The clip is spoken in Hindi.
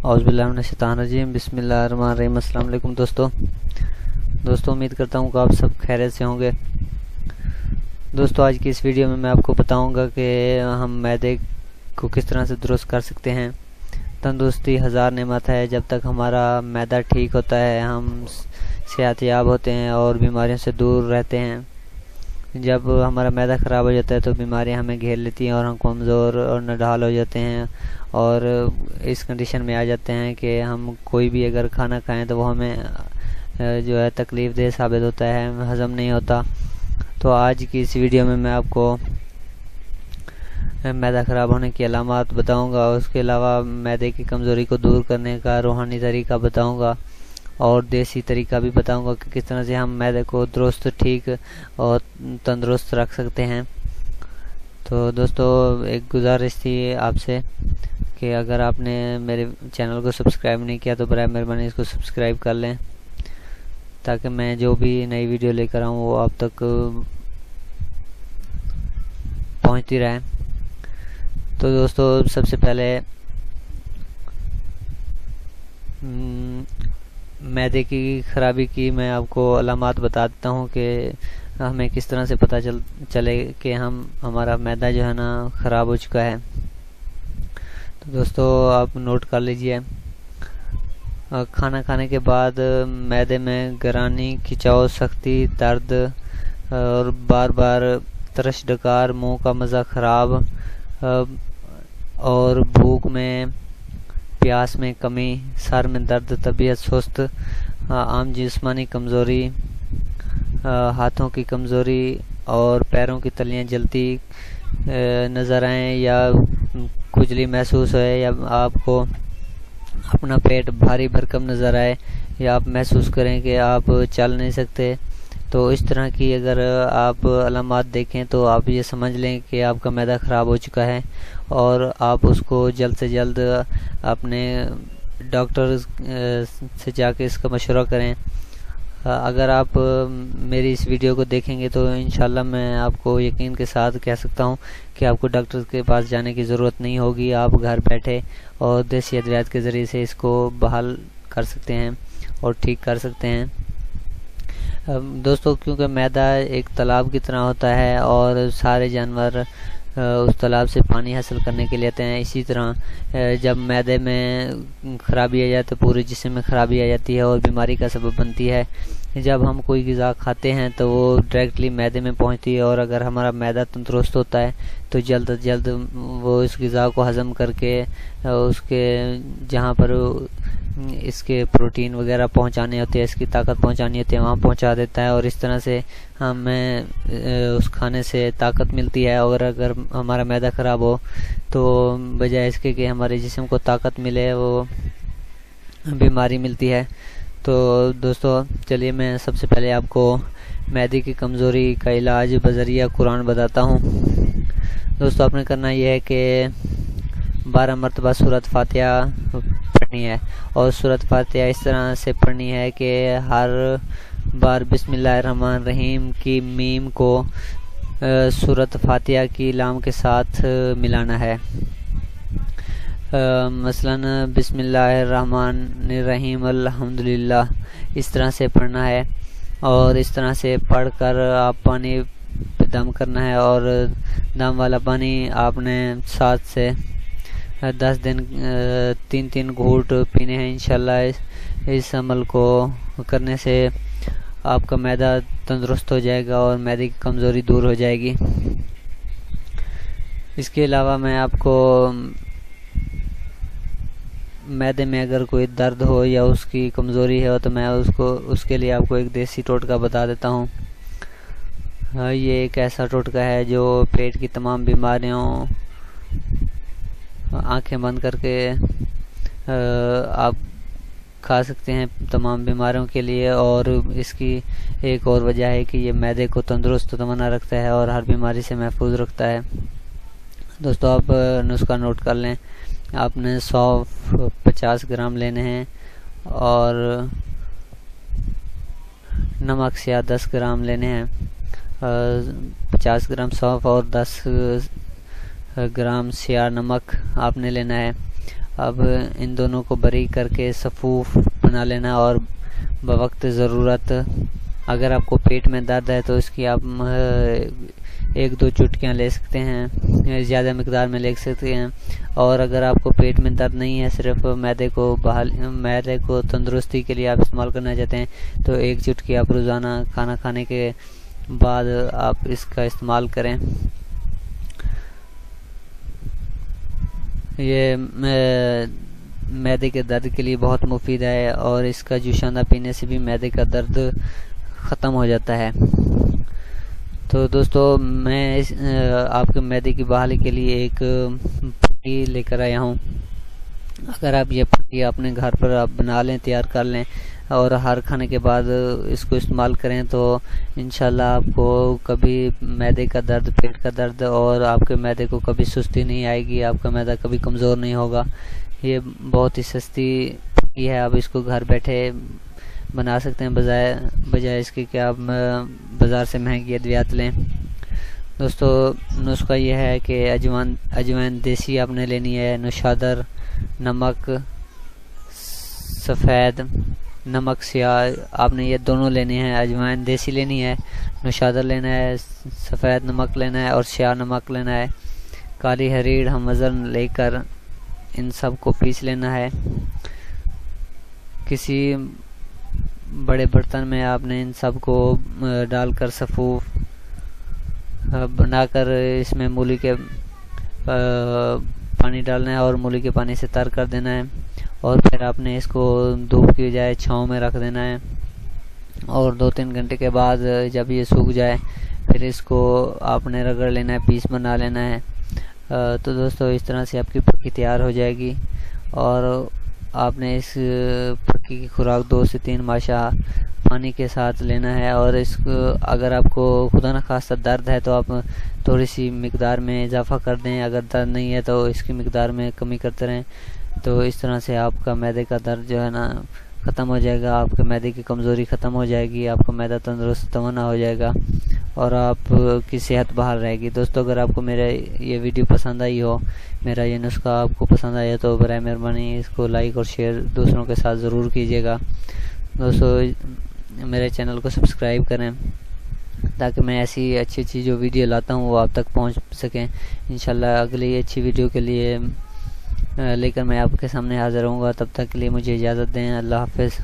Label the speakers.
Speaker 1: औज़ुबिल्लाहिमिनश्शैतानिर्रजीम बिस्मिल्लाहिर्रहमानिर्रहीम। अस्सलाम वालेकुम दोस्तों, उम्मीद करता हूँ कि आप सब खैरियत से होंगे। दोस्तों, आज की इस वीडियो में मैं आपको बताऊंगा कि हम मैदे को किस तरह से दुरुस्त कर सकते हैं। तंदुरुस्ती हज़ार नेमत है। जब तक हमारा मैदा ठीक होता है हम सेहतयाब होते हैं और बीमारियों से दूर रहते हैं। जब हमारा मैदा ख़राब हो जाता है तो बीमारियां हमें घेर लेती हैं और हम कमज़ोर और नढाल हो जाते हैं और इस कंडीशन में आ जाते हैं कि हम कोई भी अगर खाना खाएं तो वो हमें जो है तकलीफ़ देह साबित होता है, हज़म नहीं होता। तो आज की इस वीडियो में मैं आपको मैदा ख़राब होने की अलामात बताऊंगा। उसके अलावा मैदे की कमज़ोरी को दूर करने का रूहानी तरीका बताऊंगा और देसी तरीका भी बताऊंगा कि किस तरह से हम मैदे को दुरुस्त, ठीक और तंदुरुस्त रख सकते हैं। तो दोस्तों, एक गुजारिश थी आपसे कि अगर आपने मेरे चैनल को सब्सक्राइब नहीं किया तो बराए मेहरबानी इसको सब्सक्राइब कर लें ताकि मैं जो भी नई वीडियो लेकर आऊँ वो आप तक पहुँचती रहे। तो दोस्तों, सबसे पहले मैदे की ख़राबी की मैं आपको अलामात बता देता हूँ कि हमें किस तरह से पता चले कि हमारा मैदा जो है ना ख़राब हो चुका है। तो दोस्तों, आप नोट कर लीजिए। खाना खाने के बाद मैदे में गरानी, खिंचाव, सख्ती, दर्द और बार बार तरश डकार, मुंह का मज़ा ख़राब और भूख में, प्यास में कमी, सर में दर्द, तबीयत सुस्त, आम जिस्मानी कमज़ोरी, हाथों की कमज़ोरी और पैरों की तलियां जलती नज़र आएँ या खुजली महसूस होए या आपको अपना पेट भारी भरकम नज़र आए या आप महसूस करें कि आप चल नहीं सकते। तो इस तरह की अगर आप अलामात देखें तो आप ये समझ लें कि आपका मैदा ख़राब हो चुका है और आप उसको जल्द से जल्द अपने डॉक्टर से जाके इसका मशवरा करें। अगर आप मेरी इस वीडियो को देखेंगे तो इंशाल्लाह मैं आपको यकीन के साथ कह सकता हूँ कि आपको डॉक्टर के पास जाने की ज़रूरत नहीं होगी। आप घर बैठे और देसी अद्वियात के ज़रिए से इसको बहाल कर सकते हैं और ठीक कर सकते हैं। दोस्तों, क्योंकि मैदा एक तालाब की तरह होता है और सारे जानवर उस तालाब से पानी हासिल करने के लिए आते हैं, इसी तरह जब मैदे में ख़राबी आ जाए तो पूरे जिस्म में ख़राबी आ जाती है और बीमारी का सबब बनती है। जब हम कोई ग़िज़ा खाते हैं तो वो डायरेक्टली मैदे में पहुंचती है और अगर हमारा मैदा तंदुरुस्त होता है तो जल्द अज जल्द वो इस ग़िज़ा को हज़म करके उसके जहाँ पर इसके प्रोटीन वगैरह पहुंचाने होते हैं, इसकी ताकत पहुंचानी होती है, वहाँ पहुंचा देता है और इस तरह से हमें उस खाने से ताकत मिलती है। और अगर हमारा मैदा ख़राब हो तो बजाय इसके कि हमारे जिस्म को ताकत मिले वो बीमारी मिलती है। तो दोस्तों, चलिए मैं सबसे पहले आपको मैदे की कमज़ोरी का इलाज बज़रिया कुरान बताता हूँ। दोस्तों, आपने करना यह है कि 12 मरतबा सूरत फातिहा पढ़नी है और सूरत फातिहा इस तरह से पढ़नी है कि हर बार बिस्मिल्लाहिर्रहमानिर्रहीम की मीम को सूरत फातिहा की लाम के साथ मिलाना है। मसलन बिस्मिल्लाहिर्रहमानिर्रहीम अल्हम्दुलिल्लाह इस तरह से पढ़ना है और इस तरह से पढ़कर आप पानी पे दम करना है और दम वाला पानी आपने 7 से 10 दिन 3-3 घूंट पीने हैं। इंशाल्लाह इस अमल को करने से आपका मैदा तंदुरुस्त हो जाएगा और मैदे की कमज़ोरी दूर हो जाएगी। इसके अलावा मैं आपको मैदे में अगर कोई दर्द हो या उसकी कमज़ोरी है तो मैं उसके लिए आपको एक देसी टोटका बता देता हूँ। ये एक ऐसा टोटका है जो पेट की तमाम बीमारियों, आंखें बंद करके आप खा सकते हैं तमाम बीमारियों के लिए। और इसकी एक और वजह है कि ये मैदे को तंदुरुस्त तमन्ना रखता है और हर बीमारी से महफूज रखता है। दोस्तों, आप नुस्खा नोट कर लें। आपने 150 ग्राम लेने हैं और नमक से 10 ग्राम लेने हैं। 50 ग्राम सौंफ और 10 ग्राम सियार नमक आपने लेना है अब इन दोनों को बारीक करके सफ़ूफ बना लेना और बवक्त ज़रूरत अगर आपको पेट में दर्द है तो इसकी आप 1-2 चुटकियाँ ले सकते हैं, ज़्यादा मिकदार में ले सकते हैं। और अगर आपको पेट में दर्द नहीं है, सिर्फ मैदे को तंदुरुस्ती के लिए आप इस्तेमाल करना चाहते हैं तो 1 चुटकी आप रोज़ाना खाना खाने के बाद आप इसका इस्तेमाल करें। ये मैदे के दर्द के लिए बहुत मुफीद है और इसका जूशाना पीने से भी मैदे का दर्द ख़त्म हो जाता है। तो दोस्तों मैं आपके मैदे की बहाली के लिए एक पट्टी लेकर आया हूँ। अगर आप ये पट्टी अपने घर पर आप बना लें, तैयार कर लें और हर खाने के बाद इसको इस्तेमाल करें तो इंशाल्लाह आपको कभी मैदे का दर्द, पेट का दर्द और आपके मैदे को कभी सुस्ती नहीं आएगी, आपका मैदा कभी कमज़ोर नहीं होगा। ये बहुत ही सस्ती पट्टी है, आप इसको घर बैठे बना सकते हैं बजाय इसके कि आप बाज़ार से महंगी अद्वियात लें। दोस्तों नुस्खा यह है कि अजवाइन देसी आपने लेनी है, नौशादर, नमक सफ़ेद, नमक स्याह आपने ये दोनों लेने हैं। अजवाइन देसी लेनी है, नौशादर लेना है, सफ़ेद नमक लेना है और स्याह नमक लेना है। काली हरीड़ हम वज़न लेकर इन सब को पीस लेना है। किसी बड़े बर्तन में आपने इन सब को डालकर सफ़ूफ बनाकर इसमें मूली के पानी डालना है और मूली के पानी से तर कर देना है और फिर आपने इसको धूप की बजाय छाँव में रख देना है और 2-3 घंटे के बाद जब ये सूख जाए फिर इसको आपने रगड़ लेना है, पीस बना लेना है। तो दोस्तों इस तरह से आपकी पक्की तैयार हो जाएगी और आपने इस पक्की की खुराक 2 से 3 माशा पानी के साथ लेना है। और इसको अगर आपको खुदा न खास्ता दर्द है तो आप थोड़ी सी मिकदार में इजाफ़ा कर दें, अगर दर्द नहीं है तो इसकी मिकदार में कमी करते रहें। तो इस तरह से आपका मैदे का दर्द जो है ना ख़त्म हो जाएगा, आपके मैदे की कमज़ोरी ख़त्म हो जाएगी, आपका मैदा तंदुरुस्त तवाना हो जाएगा और आपकी सेहत बहाल रहेगी। दोस्तों अगर आपको मेरा ये वीडियो पसंद आई हो, मेरा ये नुस्खा आपको पसंद आया तो बराए मेहरबानी इसको लाइक और शेयर दूसरों के साथ ज़रूर कीजिएगा। दोस्तों मेरे चैनल को सब्सक्राइब करें ताकि मैं ऐसी अच्छी जो वीडियो लाता हूँ वो आप तक पहुँच सकें। इंशाल्लाह अगली अच्छी वीडियो के लिए लेकर मैं आपके सामने हाज़िर होऊंगा। तब तक के लिए मुझे इजाज़त दें। अल्लाह हाफ़िज़।